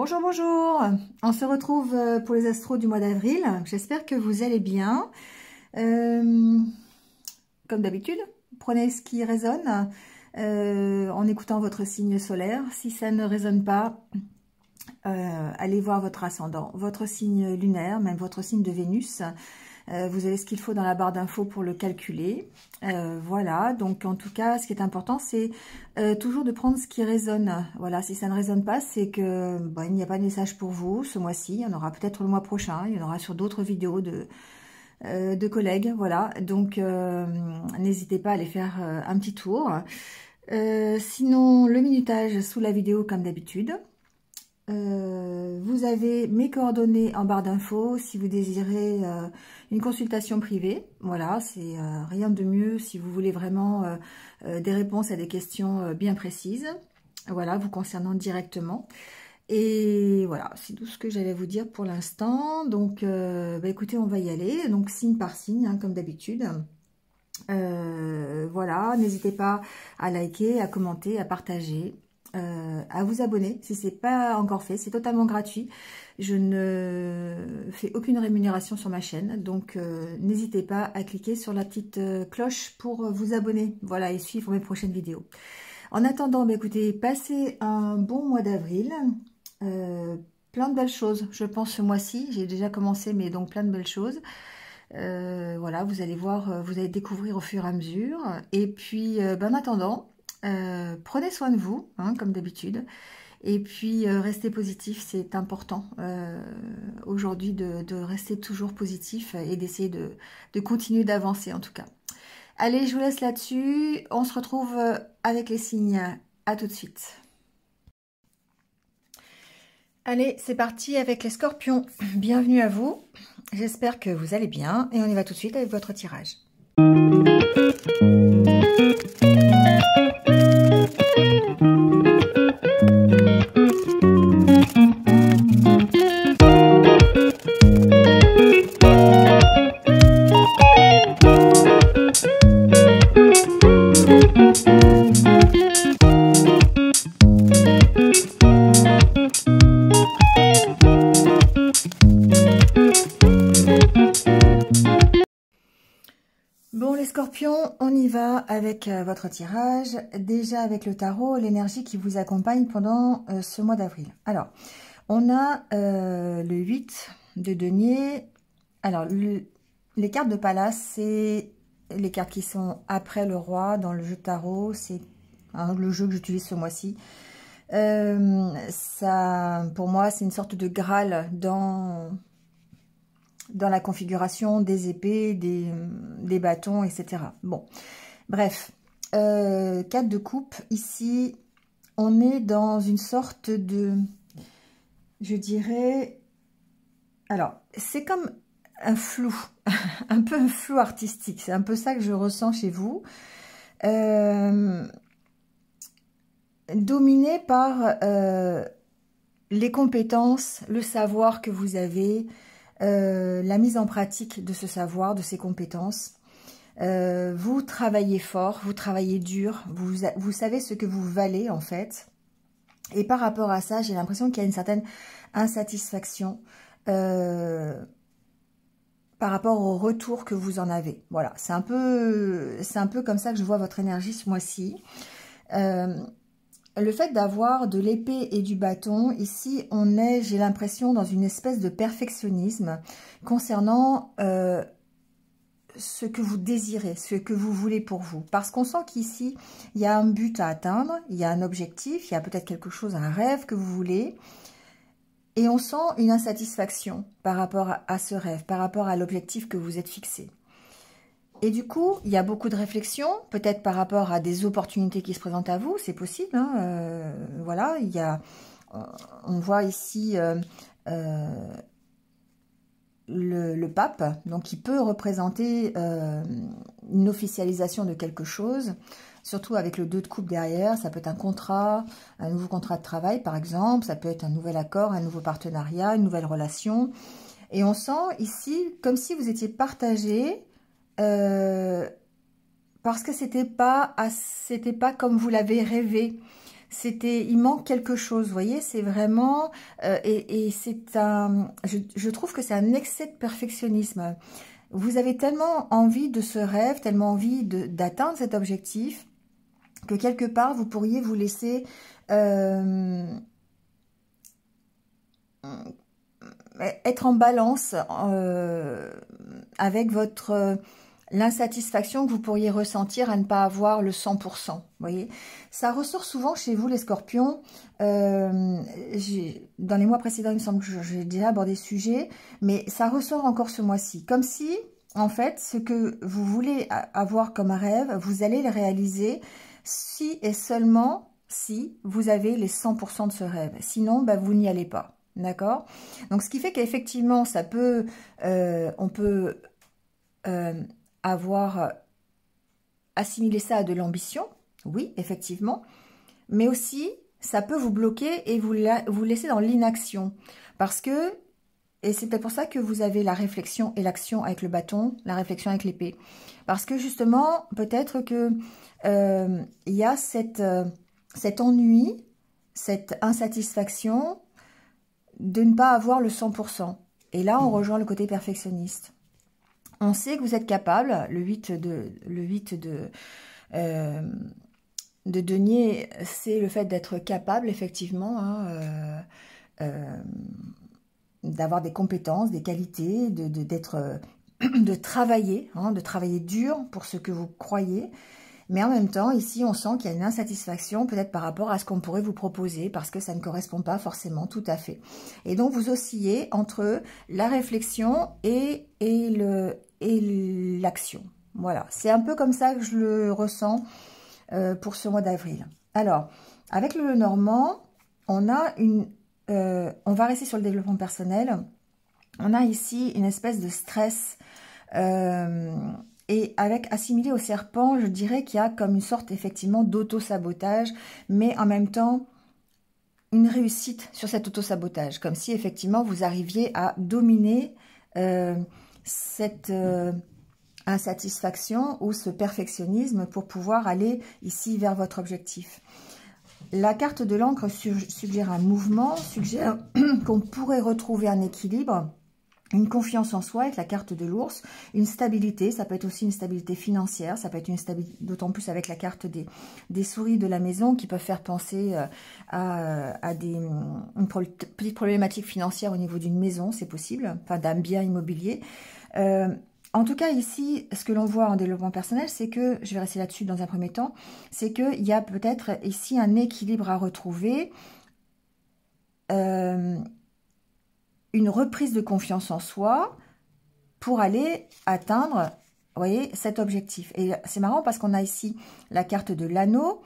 Bonjour, bonjour. On se retrouve pour les astros du mois d'avril. J'espère que vous allez bien. Comme d'habitude, prenez ce qui résonne en écoutant votre signe solaire. Si ça ne résonne pas, allez voir votre ascendant, votre signe lunaire, même votre signe de Vénus. Vous avez ce qu'il faut dans la barre d'infos pour le calculer. Voilà, donc en tout cas, ce qui est important, c'est toujours de prendre ce qui résonne. Voilà, si ça ne résonne pas, c'est que il n'y a pas de message pour vous ce mois-ci. Il y en aura peut-être le mois prochain, il y en aura sur d'autres vidéos de collègues. Voilà, donc n'hésitez pas à aller faire un petit tour. Sinon, le minutage sous la vidéo comme d'habitude. Vous avez mes coordonnées en barre d'infos si vous désirez une consultation privée. Voilà, c'est rien de mieux si vous voulez vraiment des réponses à des questions bien précises. Voilà, vous concernant directement. Et voilà, c'est tout ce que j'allais vous dire pour l'instant. Donc, écoutez, on va y aller. Donc, signe par signe, hein, comme d'habitude. Voilà, n'hésitez pas à liker, à commenter, à partager. À vous abonner si ce n'est pas encore fait, c'est totalement gratuit. Je ne fais aucune rémunération sur ma chaîne, donc n'hésitez pas à cliquer sur la petite cloche pour vous abonner, voilà, et suivre mes prochaines vidéos. En attendant, écoutez, passez un bon mois d'avril, plein de belles choses, je pense ce mois-ci, j'ai déjà commencé, mais donc plein de belles choses. Voilà, vous allez voir, vous allez découvrir au fur et à mesure, et puis en attendant, prenez soin de vous, hein, comme d'habitude, et puis restez positif, c'est important aujourd'hui de rester toujours positif et d'essayer de continuer d'avancer en tout cas. Allez, je vous laisse là-dessus, on se retrouve avec les signes, à tout de suite. Allez, c'est parti avec les scorpions, bienvenue à vous, j'espère que vous allez bien, et on y va tout de suite avec votre tirage. Bon les scorpions, on y va avec votre tirage, déjà avec le tarot, l'énergie qui vous accompagne pendant ce mois d'avril. Alors, on a le 8 de denier. Alors, les cartes de palace, c'est les cartes qui sont après le roi dans le jeu de tarot, c'est le jeu que j'utilise ce mois-ci. Ça, pour moi, c'est une sorte de Graal dans la configuration des épées, des bâtons, etc. Bon, bref, 4 de coupe, ici, on est dans une sorte de, je dirais, alors, c'est comme un flou, un peu un flou artistique, c'est un peu ça que je ressens chez vous, dominé par les compétences, le savoir que vous avez, la mise en pratique de ce savoir, de ces compétences. Vous travaillez fort, vous travaillez dur, vous savez ce que vous valez en fait. Et par rapport à ça, j'ai l'impression qu'il y a une certaine insatisfaction par rapport au retour que vous en avez. Voilà, c'est un peu comme ça que je vois votre énergie ce mois-ci. Le fait d'avoir de l'épée et du bâton, ici, on est, j'ai l'impression, dans une espèce de perfectionnisme concernant ce que vous désirez, ce que vous voulez pour vous. Parce qu'on sent qu'ici, il y a un but à atteindre, il y a un objectif, il y a peut-être quelque chose, un rêve que vous voulez. Et on sent une insatisfaction par rapport à ce rêve, par rapport à l'objectif que vous êtes fixé. Et du coup, il y a beaucoup de réflexions, peut-être par rapport à des opportunités qui se présentent à vous, c'est possible. Hein, voilà, il y a, on voit ici le pape, donc qui peut représenter une officialisation de quelque chose, surtout avec le 2 de coupe derrière. Ça peut être un contrat, un nouveau contrat de travail par exemple, ça peut être un nouvel accord, un nouveau partenariat, une nouvelle relation. Et on sent ici comme si vous étiez partagé, parce que c'était pas comme vous l'avez rêvé. il manque quelque chose, vous voyez, c'est vraiment, et c'est je trouve que c'est un excès de perfectionnisme. Vous avez tellement envie de ce rêve, tellement envie d'atteindre cet objectif, que quelque part, vous pourriez vous laisser être en balance avec l'insatisfaction que vous pourriez ressentir à ne pas avoir le 100%. Vous voyez, ça ressort souvent chez vous, les scorpions. Dans les mois précédents, il me semble que j'ai déjà abordé ce sujet, mais ça ressort encore ce mois-ci. Comme si, en fait, ce que vous voulez avoir comme rêve, vous allez le réaliser si et seulement si vous avez les 100% de ce rêve. Sinon, bah, vous n'y allez pas. D'accord? Donc, ce qui fait qu'effectivement, ça peut, on peut avoir assimilé ça à de l'ambition, oui, effectivement, mais aussi, ça peut vous bloquer et vous laisser dans l'inaction. Parce que, et c'est peut-être pour ça que vous avez la réflexion et l'action avec le bâton, la réflexion avec l'épée. Parce que justement, peut-être que il y a cet ennui, cette insatisfaction de ne pas avoir le 100%. Et là, on rejoint le côté perfectionniste. On sait que vous êtes capable, le 8 de denier, c'est le fait d'être capable, effectivement, hein, d'avoir des compétences, des qualités, de travailler, hein, de travailler dur pour ce que vous croyez. Mais en même temps, ici, on sent qu'il y a une insatisfaction, peut-être par rapport à ce qu'on pourrait vous proposer, parce que ça ne correspond pas forcément tout à fait. Et donc, vous oscillez entre la réflexion et l'action. Voilà, c'est un peu comme ça que je le ressens pour ce mois d'avril. Alors, avec le Normand, on va rester sur le développement personnel. On a ici une espèce de stress. Et avec assimilé au serpent, je dirais qu'il y a comme une sorte effectivement d'auto-sabotage, mais en même temps, une réussite sur cet auto-sabotage. Comme si effectivement vous arriviez à dominer cette insatisfaction ou ce perfectionnisme pour pouvoir aller ici vers votre objectif. La carte de l'encre suggère un mouvement, suggère qu'on pourrait retrouver un équilibre, une confiance en soi avec la carte de l'ours, une stabilité, ça peut être aussi une stabilité financière, ça peut être une stabilité, d'autant plus avec la carte des souris de la maison qui peuvent faire penser à une petite problématique financière au niveau d'une maison, c'est possible, enfin d'un bien immobilier. En tout cas, ici, ce que l'on voit en développement personnel, c'est que, je vais rester là-dessus dans un premier temps, c'est qu'il y a peut-être ici un équilibre à retrouver, une reprise de confiance en soi pour aller atteindre, vous voyez, cet objectif. Et c'est marrant parce qu'on a ici la carte de l'anneau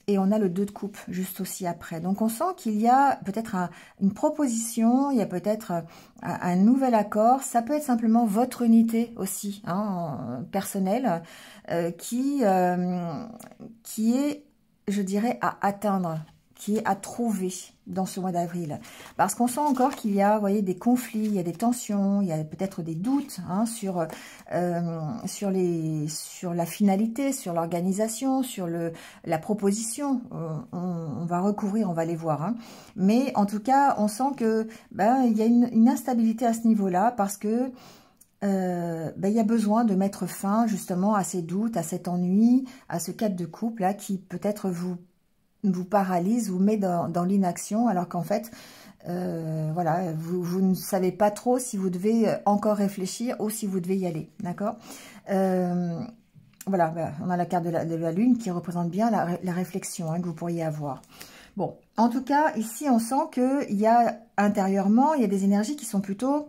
et on a le 2 de coupe juste aussi après. Donc on sent qu'il y a peut-être une proposition, il y a peut-être un nouvel accord. Ça peut être simplement votre unité aussi, hein, personnelle, qui est, je dirais, à atteindre, qui est à trouver dans ce mois d'avril. Parce qu'on sent encore qu'il y a, vous voyez, des conflits, il y a des tensions, il y a peut-être des doutes hein, sur la finalité, sur l'organisation, sur la proposition. On va recouvrir, on va les voir. Hein. Mais en tout cas, on sent que il y a une instabilité à ce niveau-là parce que il y a besoin de mettre fin justement à ces doutes, à cet ennui, à ce cadre de couple là qui peut-être vous paralyse, vous met dans l'inaction, alors qu'en fait, voilà, vous ne savez pas trop si vous devez encore réfléchir ou si vous devez y aller, d'accord? Voilà, on a la carte de la Lune qui représente bien la réflexion hein, que vous pourriez avoir. Bon, en tout cas, ici, on sent qu'il y a intérieurement, il y a des énergies qui sont plutôt,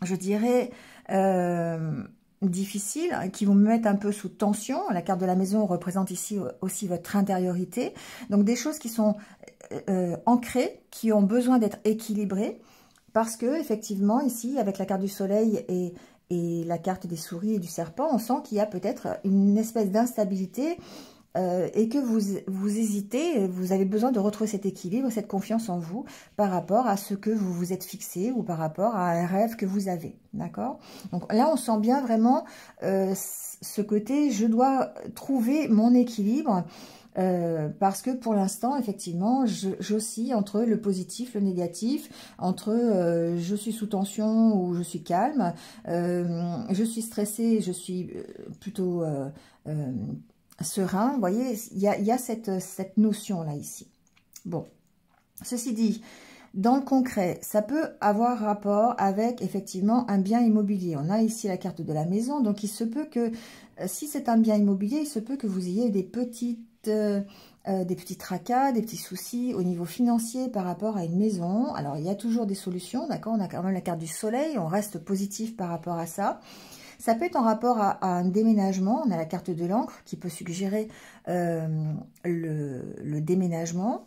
je dirais, difficiles, qui vous mettent un peu sous tension. La carte de la maison représente ici aussi votre intériorité. Donc des choses qui sont ancrées, qui ont besoin d'être équilibrées, parce que effectivement ici, avec la carte du soleil et la carte des souris et du serpent, on sent qu'il y a peut-être une espèce d'instabilité et que vous hésitez, vous avez besoin de retrouver cet équilibre, cette confiance en vous par rapport à ce que vous vous êtes fixé ou par rapport à un rêve que vous avez, d'accord? Donc là, on sent bien vraiment ce côté, je dois trouver mon équilibre parce que pour l'instant, effectivement, j'oscille entre le positif, le négatif, entre je suis sous tension ou je suis calme, je suis stressée, je suis plutôt serein. Vous voyez, il y a cette notion-là ici. Bon, ceci dit, dans le concret, ça peut avoir rapport avec effectivement un bien immobilier. On a ici la carte de la maison, donc il se peut que, si c'est un bien immobilier, il se peut que vous ayez des petits tracas, des petits soucis au niveau financier par rapport à une maison. Alors, il y a toujours des solutions, d'accord? On a quand même la carte du soleil, on reste positif par rapport à ça. Ça peut être en rapport à un déménagement. On a la carte de l'encre qui peut suggérer le déménagement.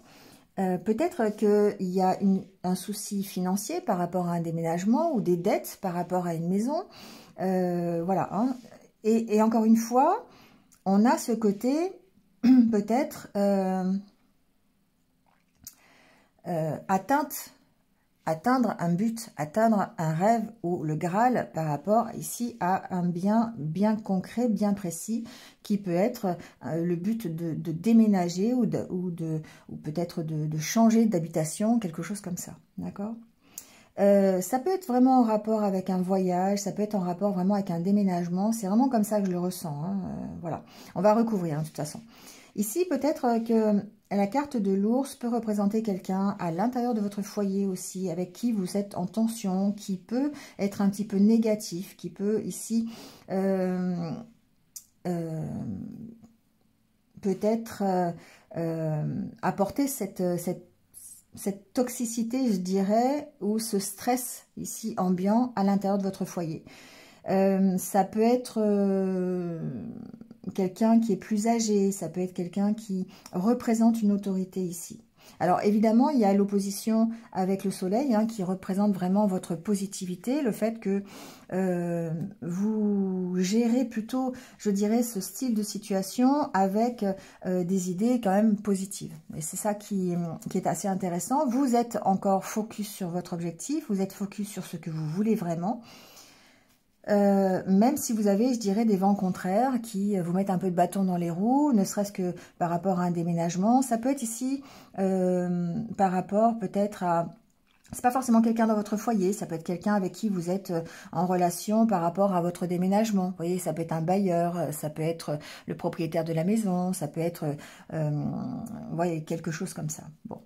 Peut-être qu'il y a un souci financier par rapport à un déménagement ou des dettes par rapport à une maison. Voilà. Hein. Et encore une fois, on a ce côté peut-être atteindre un but, atteindre un rêve ou le Graal par rapport ici à un bien concret, bien précis, qui peut être le but de déménager ou peut-être de changer d'habitation, quelque chose comme ça, d'accord? Ça peut être vraiment en rapport avec un voyage, ça peut être en rapport vraiment avec un déménagement, c'est vraiment comme ça que je le ressens, hein, voilà. On va recouvrir, hein, de toute façon. Ici, peut-être que la carte de l'ours peut représenter quelqu'un à l'intérieur de votre foyer aussi, avec qui vous êtes en tension, qui peut être un petit peu négatif, qui peut ici peut-être apporter cette toxicité, je dirais, ou ce stress ici ambiant à l'intérieur de votre foyer. Ça peut être quelqu'un qui est plus âgé, ça peut être quelqu'un qui représente une autorité ici. Alors évidemment, il y a l'opposition avec le soleil qui représente vraiment votre positivité, le fait que vous gérez plutôt, je dirais, ce style de situation avec des idées quand même positives. Et c'est ça qui est assez intéressant. Vous êtes encore focus sur votre objectif, vous êtes focus sur ce que vous voulez vraiment. Même si vous avez, je dirais, des vents contraires qui vous mettent un peu de bâton dans les roues, ne serait-ce que par rapport à un déménagement. Ça peut être ici par rapport peut-être à... C'est pas forcément quelqu'un dans votre foyer, ça peut être quelqu'un avec qui vous êtes en relation par rapport à votre déménagement. Vous voyez, ça peut être un bailleur, ça peut être le propriétaire de la maison, ça peut être vous voyez, quelque chose comme ça. Bon.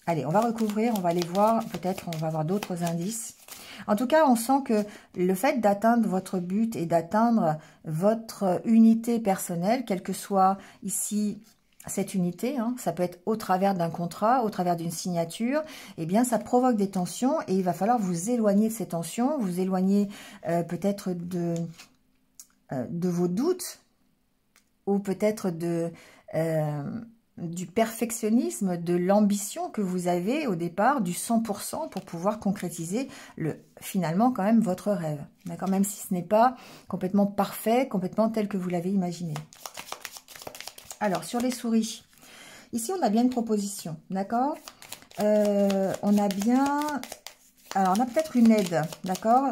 Allez, on va recouvrir, on va aller voir, peut-être on va avoir d'autres indices. En tout cas, on sent que le fait d'atteindre votre but et d'atteindre votre unité personnelle, quelle que soit ici cette unité, ça peut être au travers d'un contrat, au travers d'une signature, eh bien ça provoque des tensions et il va falloir vous éloigner de ces tensions, vous éloigner peut-être de vos doutes ou peut-être du perfectionnisme, de l'ambition que vous avez au départ, du 100% pour pouvoir concrétiser finalement quand même votre rêve. D'accord, même si ce n'est pas complètement parfait, complètement tel que vous l'avez imaginé. Alors, sur les souris, ici on a bien une proposition, d'accord? On a bien... Alors, on a peut-être une aide, d'accord?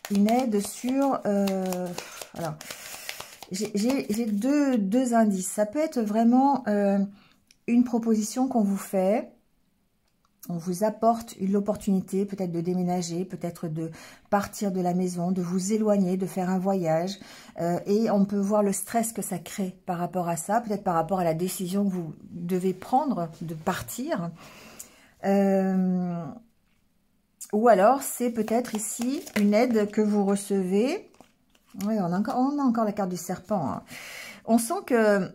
Une aide sur... alors... J'ai deux indices. Ça peut être vraiment une proposition qu'on vous fait. On vous apporte l'opportunité peut-être de déménager, peut-être de partir de la maison, de vous éloigner, de faire un voyage. Et on peut voir le stress que ça crée par rapport à ça, peut-être par rapport à la décision que vous devez prendre de partir. Ou alors, c'est peut-être ici une aide que vous recevez. Oui, on a encore la carte du serpent. On sent que...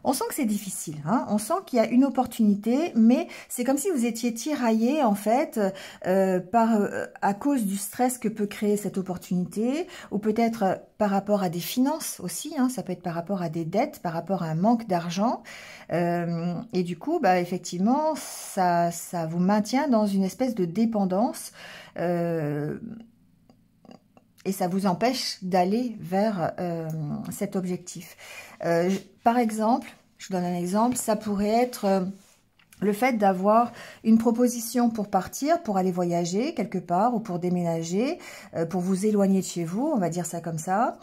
On sent que c'est difficile, on sent qu'il y a une opportunité, mais c'est comme si vous étiez tiraillé en fait à cause du stress que peut créer cette opportunité, ou peut-être par rapport à des finances aussi, ça peut être par rapport à des dettes, par rapport à un manque d'argent, et du coup, effectivement, ça vous maintient dans une espèce de dépendance et ça vous empêche d'aller vers cet objectif. Par exemple, je vous donne un exemple, ça pourrait être le fait d'avoir une proposition pour partir, pour aller voyager quelque part ou pour déménager, pour vous éloigner de chez vous, on va dire ça comme ça.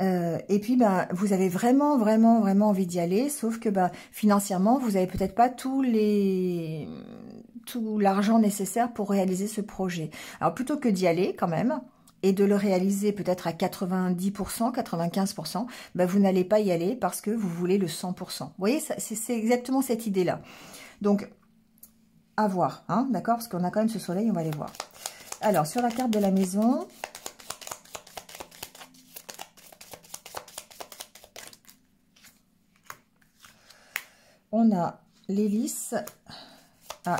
Et puis, vous avez vraiment envie d'y aller, sauf que financièrement, vous n'avez peut-être pas tout l'argent nécessaire pour réaliser ce projet. Alors, plutôt que d'y aller quand même, et de le réaliser peut-être à 90%, 95%, vous n'allez pas y aller parce que vous voulez le 100%. Vous voyez, c'est exactement cette idée-là. Donc, à voir, hein, d'accord? Parce qu'on a quand même ce soleil, on va aller voir. Alors, sur la carte de la maison, on a l'hélice,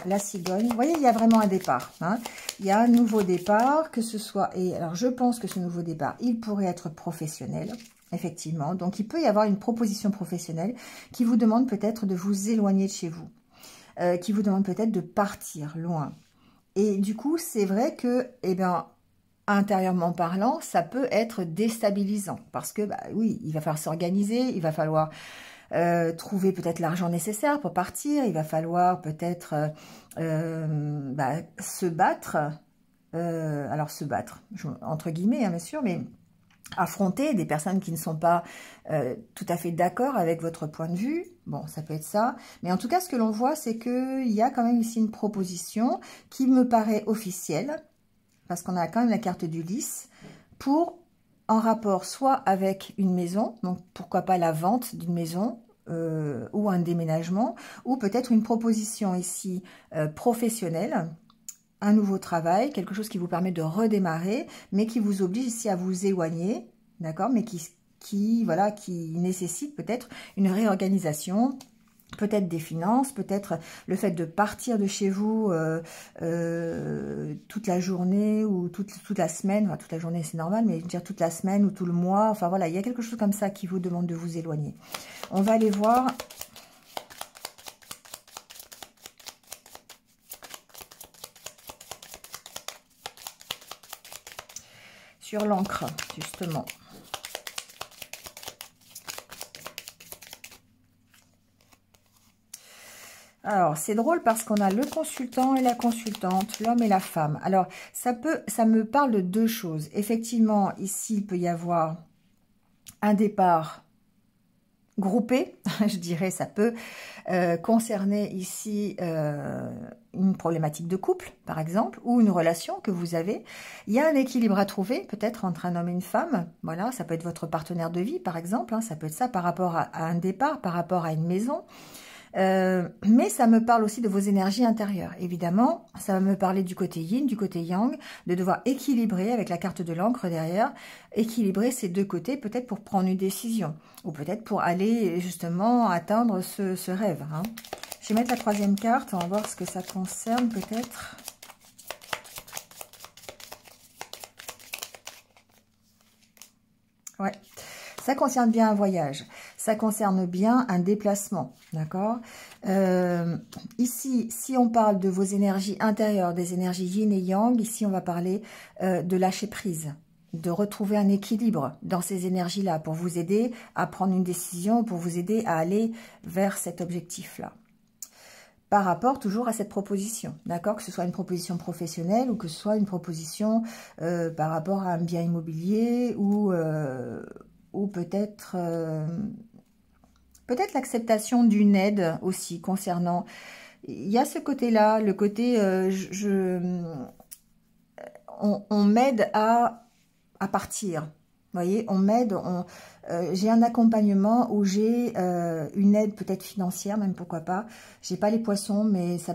la cigogne. Vous voyez, il y a vraiment un départ, hein. Il y a un nouveau départ, que ce soit... Et alors, je pense que ce nouveau départ, il pourrait être professionnel, effectivement. Donc, il peut y avoir une proposition professionnelle qui vous demande peut-être de vous éloigner de chez vous. Qui vous demande peut-être de partir loin. Et du coup, c'est vrai que, intérieurement parlant, ça peut être déstabilisant. Parce que, oui, il va falloir s'organiser, il va falloir trouver peut-être l'argent nécessaire pour partir, il va falloir peut-être se battre. Alors, se battre, entre guillemets, hein, bien sûr, mais... affronter des personnes qui ne sont pas tout à fait d'accord avec votre point de vue. Bon, ça peut être ça. Mais en tout cas, ce que l'on voit, c'est qu'il y a quand même ici une proposition qui me paraît officielle, parce qu'on a quand même la carte du lys, pour en rapport soit avec une maison, donc pourquoi pas la vente d'une maison, ou un déménagement, ou peut-être une proposition ici professionnelle, un nouveau travail, quelque chose qui vous permet de redémarrer, mais qui vous oblige ici à vous éloigner, d'accord, mais qui nécessite peut-être une réorganisation, peut-être des finances, peut-être le fait de partir de chez vous toute la journée ou toute la semaine, toute la journée c'est normal, mais je veux dire toute la semaine ou tout le mois, enfin voilà, il y a quelque chose comme ça qui vous demande de vous éloigner. On va aller voir... sur l'encre, justement. Alors, c'est drôle parce qu'on a le consultant et la consultante, l'homme et la femme. Alors, ça me parle de deux choses. Effectivement, ici, il peut y avoir un départ groupé, je dirais, ça peut concerner ici une problématique de couple, par exemple, ou une relation que vous avez. Il y a un équilibre à trouver, peut-être entre un homme et une femme. Voilà, ça peut être votre partenaire de vie, par exemple. Hein, ça peut être ça par rapport à un départ, par rapport à une maison. Mais ça me parle aussi de vos énergies intérieures. Évidemment, ça va me parler du côté yin, du côté yang, de devoir équilibrer avec la carte de l'encre derrière, équilibrer ces deux côtés, peut-être pour prendre une décision, ou peut-être pour aller justement atteindre ce rêve. Hein. Je vais mettre la troisième carte, on va voir ce que ça concerne peut-être. Ouais, ça concerne bien un voyage, ça concerne bien un déplacement, d'accord? Ici, si on parle de vos énergies intérieures, des énergies yin et yang, ici on va parler de lâcher prise, de retrouver un équilibre dans ces énergies-là pour vous aider à prendre une décision, pour vous aider à aller vers cet objectif-là. Par rapport toujours à cette proposition, d'accord? Que ce soit une proposition professionnelle ou que ce soit une proposition par rapport à un bien immobilier ou peut-être l'acceptation d'une aide aussi concernant... Il y a ce côté-là, le côté on m'aide à partir. Vous voyez, on m'aide, j'ai un accompagnement où j'ai une aide peut-être financière, même pourquoi pas. J'ai pas les poissons, mais ça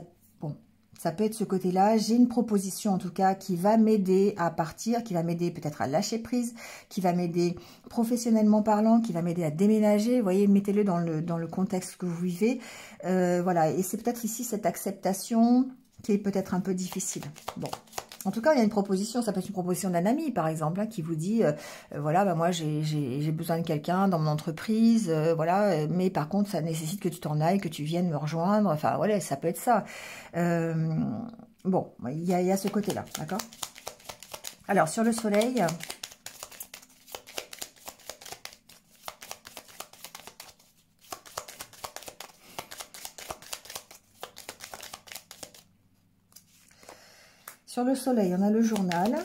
peut être ce côté-là. J'ai une proposition en tout cas qui va m'aider à partir, qui va m'aider peut-être à lâcher prise, qui va m'aider professionnellement parlant, qui va m'aider à déménager. Vous voyez, mettez-le dans le contexte que vous vivez. Voilà, et c'est peut-être ici cette acceptation qui est peut-être un peu difficile. Bon. En tout cas, il y a une proposition, ça peut être une proposition d'un ami, par exemple, hein, qui vous dit, voilà, moi, j'ai besoin de quelqu'un dans mon entreprise, voilà, mais par contre, ça nécessite que tu t'en ailles, que tu viennes me rejoindre, enfin, voilà, ça peut être ça. Bon, il y a ce côté-là, d'accord? Alors, sur le soleil, Sur le soleil, on a le journal.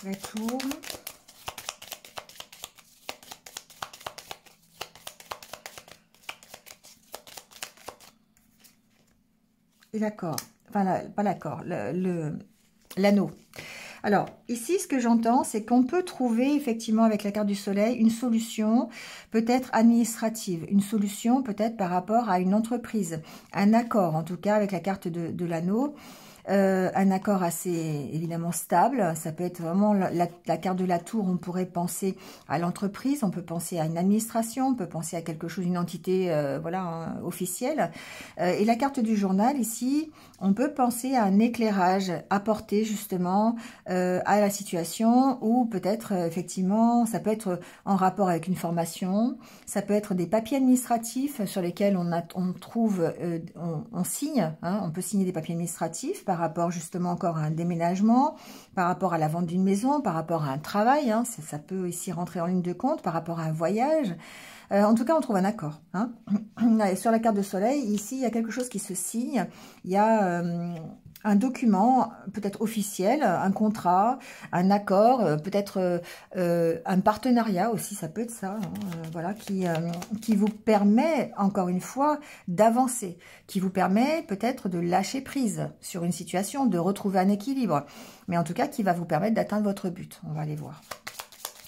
La tour. Et l'accord. Enfin, pas l'accord, l'anneau. Alors, ici, ce que j'entends, c'est qu'on peut trouver, effectivement, avec la carte du soleil, une solution peut-être administrative, une solution peut-être par rapport à une entreprise, un accord, en tout cas, avec la carte de l'anneau. Un accord assez évidemment stable, ça peut être vraiment la carte de la tour, on pourrait penser à l'entreprise, on peut penser à une administration, on peut penser à quelque chose, une entité voilà, hein, officielle. Et la carte du journal ici, on peut penser à un éclairage apporté justement à la situation, ou peut-être effectivement, ça peut être en rapport avec une formation, ça peut être des papiers administratifs sur lesquels on trouve, on signe, hein, on peut signer des papiers administratifs par rapport justement encore à un déménagement, par rapport à la vente d'une maison, par rapport à un travail, hein, ça peut ici rentrer en ligne de compte, par rapport à un voyage. En tout cas, on trouve un accord. Hein. Sur la carte de soleil, ici, il y a quelque chose qui se signe. Il y a un document, peut-être officiel, un contrat, un accord, peut-être un partenariat aussi, ça peut être ça, hein, voilà, qui vous permet, encore une fois, d'avancer, qui vous permet peut-être de lâcher prise sur une situation, de retrouver un équilibre, mais en tout cas, qui va vous permettre d'atteindre votre but. On va aller voir.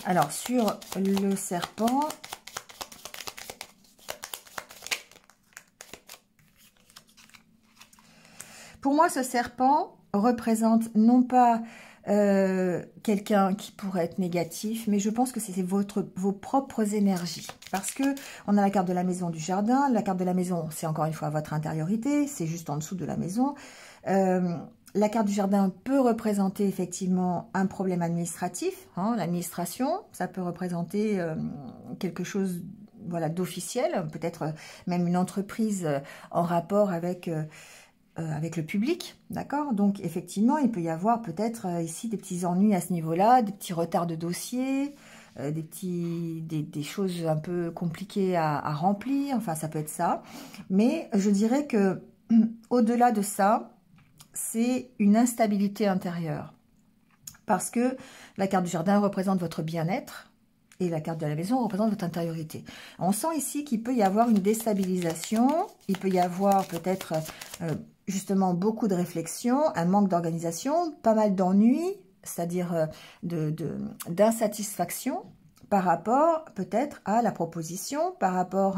Alors, sur le serpent... Pour moi, ce serpent représente non pas quelqu'un qui pourrait être négatif, mais je pense que c'est vos propres énergies. Parce que on a la carte de la maison, du jardin. La carte de la maison, c'est encore une fois votre intériorité, c'est juste en dessous de la maison. La carte du jardin peut représenter effectivement un problème administratif, hein, l'administration. Ça peut représenter quelque chose voilà, d'officiel, peut-être même une entreprise en rapport avec le public, d'accord? Donc, effectivement, il peut y avoir peut-être ici des petits ennuis à ce niveau-là, des petits retards de dossier, des choses un peu compliquées à remplir, enfin, ça peut être ça. Mais je dirais que, au-delà de ça, c'est une instabilité intérieure. Parce que la carte du jardin représente votre bien-être, et la carte de la maison représente votre intériorité. On sent ici qu'il peut y avoir une déstabilisation, il peut y avoir peut-être... justement beaucoup de réflexion, un manque d'organisation, pas mal d'ennuis, c'est-à-dire d'insatisfaction par rapport peut-être à la proposition, par rapport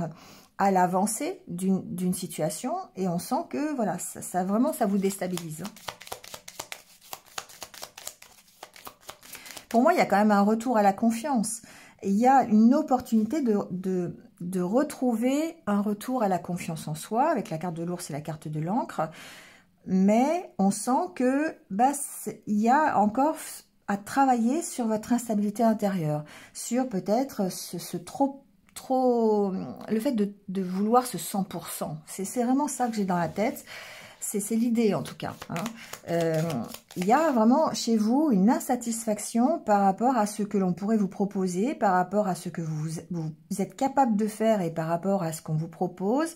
à l'avancée d'une situation, et on sent que voilà, ça vraiment ça vous déstabilise. Pour moi, il y a quand même un retour à la confiance. Il y a une opportunité de retrouver un retour à la confiance en soi, avec la carte de l'ours et la carte de l'encre. Mais on sent que il y a encore à travailler sur votre instabilité intérieure, sur peut-être le fait de vouloir ce 100%. C'est vraiment ça que j'ai dans la tête. C'est l'idée en tout cas. Hein. Il y a vraiment chez vous une insatisfaction par rapport à ce que l'on pourrait vous proposer, par rapport à ce que vous êtes capable de faire et par rapport à ce qu'on vous propose.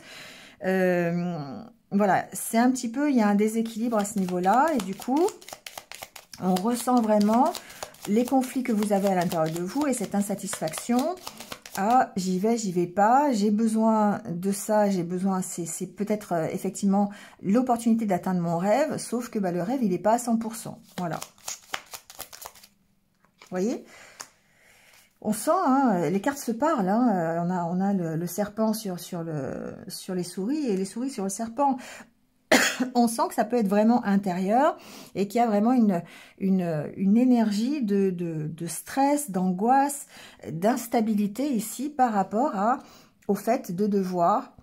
Voilà, c'est un petit peu, il y a un déséquilibre à ce niveau-là et du coup, on ressent vraiment les conflits que vous avez à l'intérieur de vous et cette insatisfaction. Ah, j'y vais pas, j'ai besoin de ça, j'ai besoin, c'est peut-être effectivement l'opportunité d'atteindre mon rêve, sauf que le rêve, il n'est pas à 100%. Voilà. Vous voyez? On sent, hein, les cartes se parlent, hein, on a le serpent sur les souris et les souris sur le serpent. On sent que ça peut être vraiment intérieur et qu'il y a vraiment une énergie de stress, d'angoisse, d'instabilité ici par rapport au fait de devoir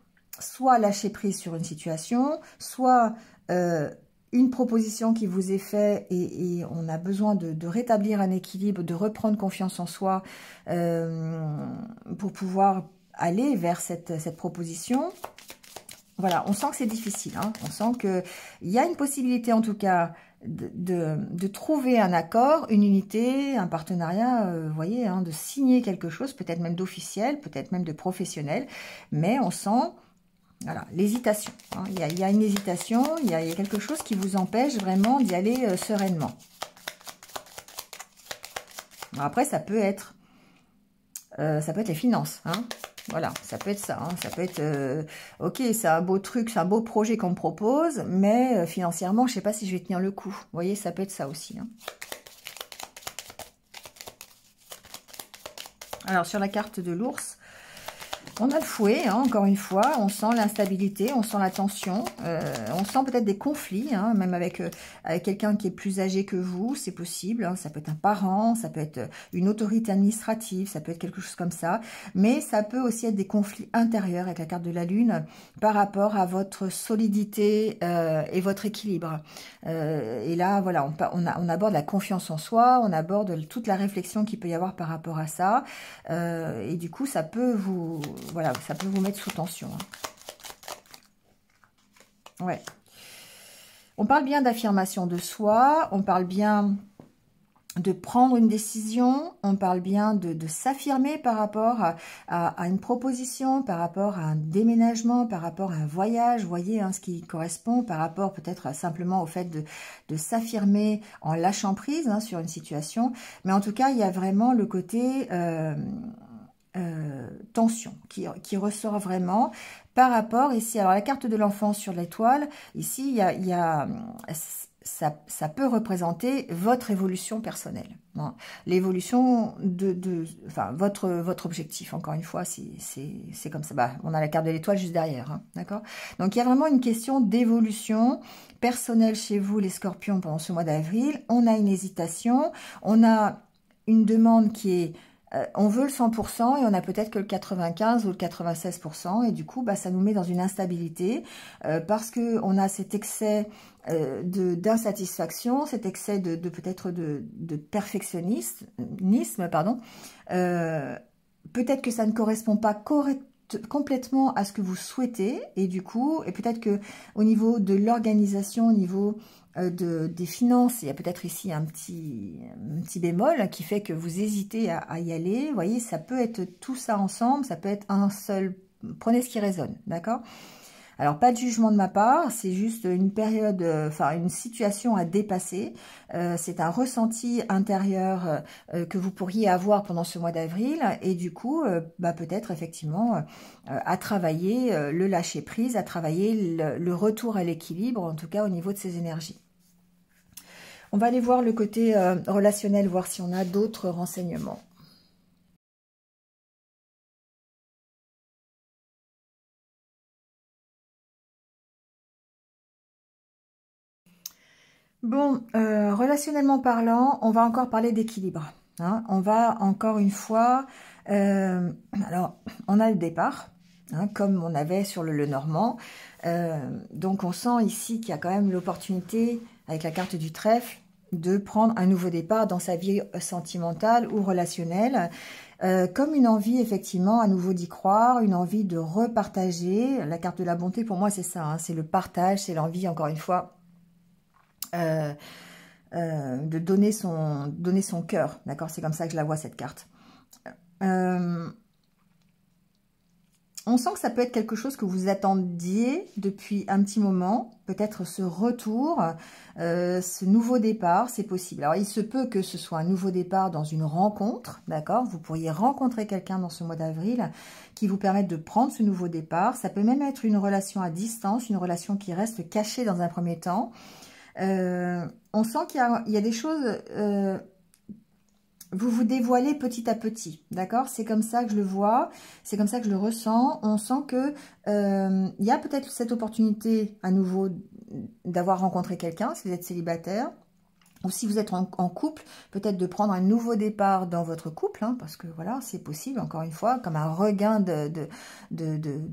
soit lâcher prise sur une situation, soit une proposition qui vous est faite et on a besoin de rétablir un équilibre, de reprendre confiance en soi pour pouvoir aller vers cette proposition. voilà, on sent que c'est difficile. Hein. On sent qu'il y a une possibilité, en tout cas, de trouver un accord, une unité, un partenariat, vous voyez, hein, de signer quelque chose, peut-être même d'officiel, peut-être même de professionnel. Mais on sent, voilà, l'hésitation. Hein. Il y a une hésitation, il y a quelque chose qui vous empêche vraiment d'y aller sereinement. Bon, après, ça peut être les finances, hein. Voilà, ça peut être ça, hein. Ça peut être, ok, c'est un beau truc, c'est un beau projet qu'on me propose, mais financièrement, je ne sais pas si je vais tenir le coup. Vous voyez, ça peut être ça aussi, hein. Alors, sur la carte de l'ours, on a le fouet, hein, encore une fois, on sent l'instabilité, on sent la tension, on sent peut-être des conflits, hein, même avec quelqu'un qui est plus âgé que vous, c'est possible, hein, ça peut être un parent, ça peut être une autorité administrative, ça peut être quelque chose comme ça, mais ça peut aussi être des conflits intérieurs avec la carte de la lune par rapport à votre solidité et votre équilibre. Et là, voilà, on aborde la confiance en soi, on aborde toute la réflexion qu'il peut y avoir par rapport à ça, et du coup, ça peut vous... Voilà, ça peut vous mettre sous tension. Hein. Ouais. On parle bien d'affirmation de soi, on parle bien de prendre une décision, on parle bien de s'affirmer par rapport à une proposition, par rapport à un déménagement, par rapport à un voyage, vous voyez, hein, ce qui correspond par rapport peut-être simplement au fait de s'affirmer en lâchant prise, hein, sur une situation. Mais en tout cas, il y a vraiment le côté... tension qui ressort vraiment par rapport ici. Alors la carte de l'enfant sur l'étoile, ici ça peut représenter votre évolution personnelle, hein. L'évolution enfin votre objectif, encore une fois, c'est comme ça. Bah, on a la carte de l'étoile juste derrière, hein, d'accord. Donc il y a vraiment une question d'évolution personnelle chez vous, les scorpions, pendant ce mois d'avril. On a une hésitation, on a une demande qui est on veut le 100% et on a peut-être que le 95 ou le 96%, et du coup, bah, ça nous met dans une instabilité parce qu'on a cet excès d'insatisfaction, cet excès peut-être de perfectionnisme, pardon. Peut-être que ça ne correspond pas complètement à ce que vous souhaitez, et du coup, et peut-être que au niveau de l'organisation, au niveau des finances, il y a peut-être ici un petit bémol qui fait que vous hésitez à y aller. Vous voyez, ça peut être tout ça ensemble, ça peut être un seul... Prenez ce qui résonne, d'accord? Alors, pas de jugement de ma part, c'est juste une période, enfin une situation à dépasser. C'est un ressenti intérieur que vous pourriez avoir pendant ce mois d'avril, et du coup, bah, peut-être effectivement à travailler le lâcher-prise, à travailler le retour à l'équilibre, en tout cas au niveau de ces énergies. On va aller voir le côté relationnel, voir si on a d'autres renseignements. Bon, relationnellement parlant, on va encore parler d'équilibre. Hein. On va encore une fois... alors, on a le départ, hein, comme on avait sur le Lenormand. Donc, on sent ici qu'il y a quand même l'opportunité, avec la carte du trèfle, de prendre un nouveau départ dans sa vie sentimentale ou relationnelle. Comme une envie, effectivement, à nouveau d'y croire, une envie de repartager. La carte de la bonté, pour moi, c'est ça. Hein, c'est le partage, c'est l'envie, encore une fois... de donner son cœur, d'accord? C'est comme ça que je la vois, cette carte. On sent que ça peut être quelque chose que vous attendiez depuis un petit moment, peut-être ce retour, ce nouveau départ, c'est possible. Alors, il se peut que ce soit un nouveau départ dans une rencontre, d'accord? Vous pourriez rencontrer quelqu'un dans ce mois d'avril qui vous permette de prendre ce nouveau départ. Ça peut même être une relation à distance, une relation qui reste cachée dans un premier temps. On sent qu'il y a des choses, vous vous dévoilez petit à petit, d'accord? C'est comme ça que je le vois, c'est comme ça que je le ressens. On sent que il y a peut-être cette opportunité à nouveau d'avoir rencontré quelqu'un, si vous êtes célibataire. Ou si vous êtes en couple, peut-être de prendre un nouveau départ dans votre couple, hein, parce que voilà, c'est possible, encore une fois, comme un regain de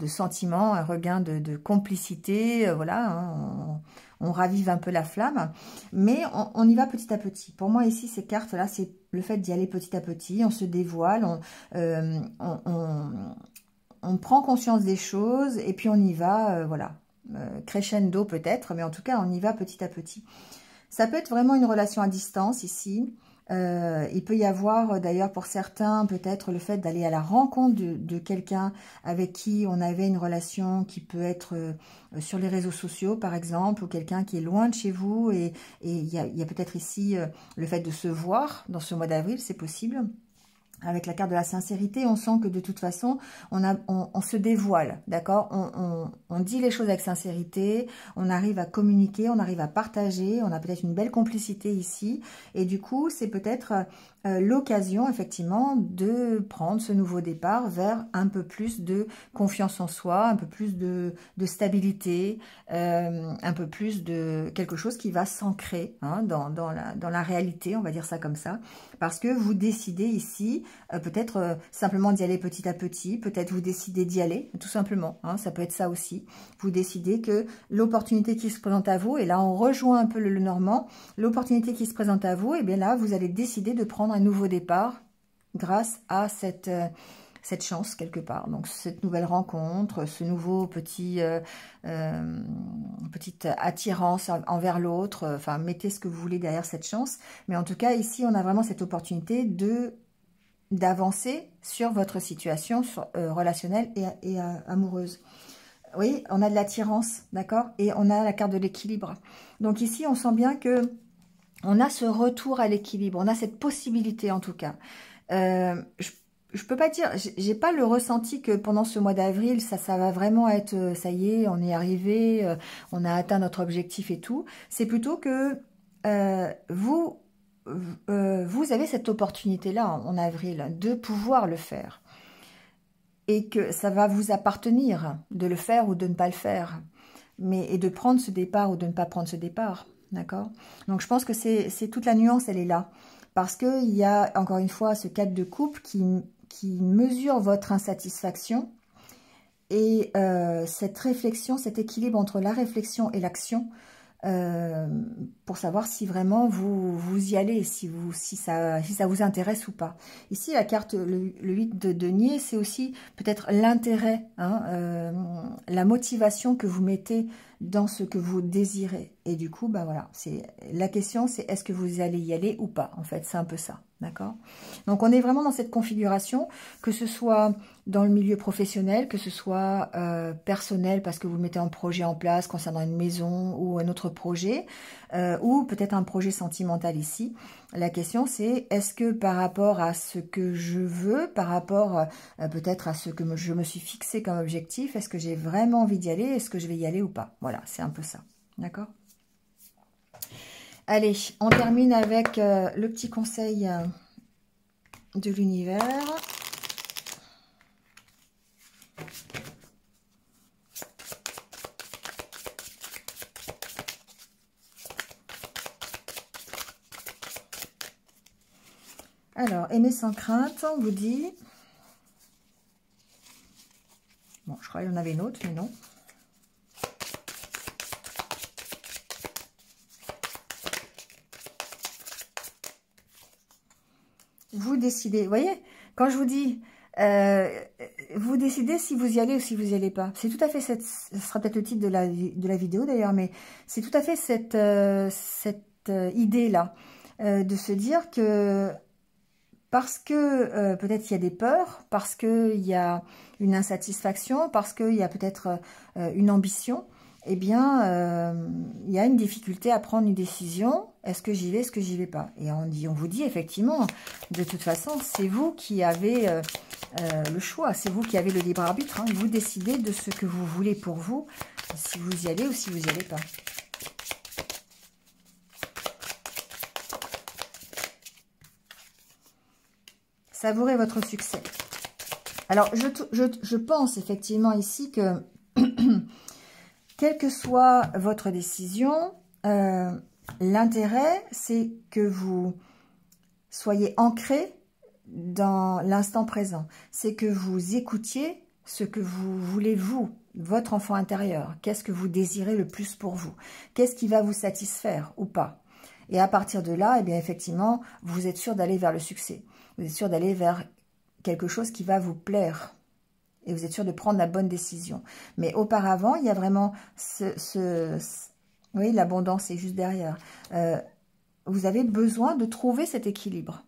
sentiments, un regain de complicité, voilà, hein, on ravive un peu la flamme, mais on y va petit à petit. Pour moi, ici, ces cartes-là, c'est le fait d'y aller petit à petit, on se dévoile, on on prend conscience des choses et puis on y va, voilà, crescendo peut-être, mais en tout cas on y va petit à petit. Ça peut être vraiment une relation à distance ici. Il peut y avoir d'ailleurs pour certains peut-être le fait d'aller à la rencontre de quelqu'un avec qui on avait une relation qui peut être sur les réseaux sociaux par exemple, ou quelqu'un qui est loin de chez vous, et il y a peut-être ici le fait de se voir dans ce mois d'avril, c'est possible. Avec la carte de la sincérité, on sent que de toute façon, on se dévoile, d'accord, on dit les choses avec sincérité, on arrive à communiquer, on arrive à partager, on a peut-être une belle complicité ici. Et du coup, c'est peut-être l'occasion, effectivement, de prendre ce nouveau départ vers un peu plus de confiance en soi, un peu plus de stabilité, un peu plus de quelque chose qui va s'ancrer hein, dans la réalité, on va dire ça comme ça. Parce que vous décidez ici, peut-être simplement d'y aller petit à petit, peut-être vous décidez d'y aller, tout simplement, hein, ça peut être ça aussi. Vous décidez que l'opportunité qui se présente à vous, et là on rejoint un peu le normand, l'opportunité qui se présente à vous, et bien là vous allez décider de prendre un nouveau départ grâce à cette chance quelque part. Donc cette nouvelle rencontre, ce nouveau petite attirance envers l'autre, enfin mettez ce que vous voulez derrière cette chance. Mais en tout cas ici on a vraiment cette opportunité d'avancer sur votre situation relationnelle et amoureuse. Oui, on a de l'attirance, d'accord, et on a la carte de l'équilibre. Donc ici on sent bien que on a ce retour à l'équilibre, on a cette possibilité en tout cas. Je peux pas dire, j'ai pas le ressenti que pendant ce mois d'avril, ça va vraiment être, ça y est, on est arrivé, on a atteint notre objectif et tout. C'est plutôt que vous avez cette opportunité-là en avril de pouvoir le faire. Et que ça va vous appartenir de le faire ou de ne pas le faire. Et de prendre ce départ ou de ne pas prendre ce départ. D'accord? Donc je pense que c'est toute la nuance, elle est là. Parce qu'il y a, encore une fois, ce cadre de couple qui mesure votre insatisfaction. Et cette réflexion, cet équilibre entre la réflexion et l'action, pour savoir si vraiment vous y allez, si ça vous intéresse ou pas. Ici, la carte, le 8 de denier, c'est aussi peut-être l'intérêt, hein, la motivation que vous mettez dans ce que vous désirez. Et du coup, ben voilà, la question, c'est est-ce que vous allez y aller ou pas, en fait, c'est un peu ça, d'accord? Donc, on est vraiment dans cette configuration, que ce soit dans le milieu professionnel, que ce soit personnel, parce que vous mettez un projet en place concernant une maison ou un autre projet, ou peut-être un projet sentimental ici. La question c'est, est-ce que par rapport à ce que je veux, par rapport peut-être à ce que je me suis fixé comme objectif, est-ce que j'ai vraiment envie d'y aller, est-ce que je vais y aller ou pas? Voilà, c'est un peu ça, d'accord? Allez, on termine avec le petit conseil de l'univers. Alors, aimer sans crainte, on vous dit... Bon, je croyais qu'il y en avait une autre, mais non. Vous décidez, vous voyez, quand je vous dis, vous décidez si vous y allez ou si vous n'y allez pas. C'est tout à fait ce sera peut-être le titre de la vidéo d'ailleurs, mais c'est tout à fait cette idée-là, de se dire que parce que peut-être il y a des peurs, parce qu'il y a une insatisfaction, parce qu'il y a peut-être une ambition, eh bien, il y a une difficulté à prendre une décision. Est-ce que j'y vais, est-ce que j'y vais pas? Et on vous dit effectivement, de toute façon, c'est vous qui avez le choix, c'est vous qui avez le libre arbitre. Hein, vous décidez de ce que vous voulez pour vous, si vous y allez ou si vous n'y allez pas. Savourez votre succès. Alors, je pense effectivement ici que, quelle que soit votre décision, l'intérêt, c'est que vous soyez ancré dans l'instant présent. C'est que vous écoutiez ce que vous voulez, vous, votre enfant intérieur. Qu'est-ce que vous désirez le plus pour vous? Qu'est-ce qui va vous satisfaire ou pas? Et à partir de là, eh bien, effectivement, vous êtes sûr d'aller vers le succès. Vous êtes sûr d'aller vers quelque chose qui va vous plaire. et vous êtes sûr de prendre la bonne décision. Mais auparavant, il y a vraiment oui, l'abondance est juste derrière. Vous avez besoin de trouver cet équilibre.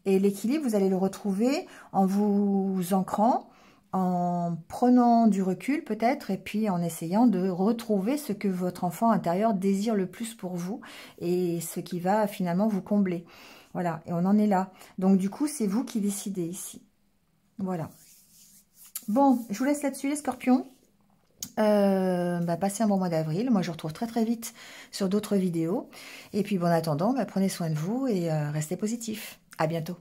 Et l'équilibre, vous allez le retrouver en vous ancrant, en prenant du recul peut-être, et puis en essayant de retrouver ce que votre enfant intérieur désire le plus pour vous, et ce qui va finalement vous combler. Voilà, et on en est là. Donc du coup, c'est vous qui décidez ici. Voilà. Bon, je vous laisse là-dessus les scorpions. Passez un bon mois d'avril. Moi, je vous retrouve très très vite sur d'autres vidéos. Et puis, bon, en attendant, prenez soin de vous et restez positifs. À bientôt.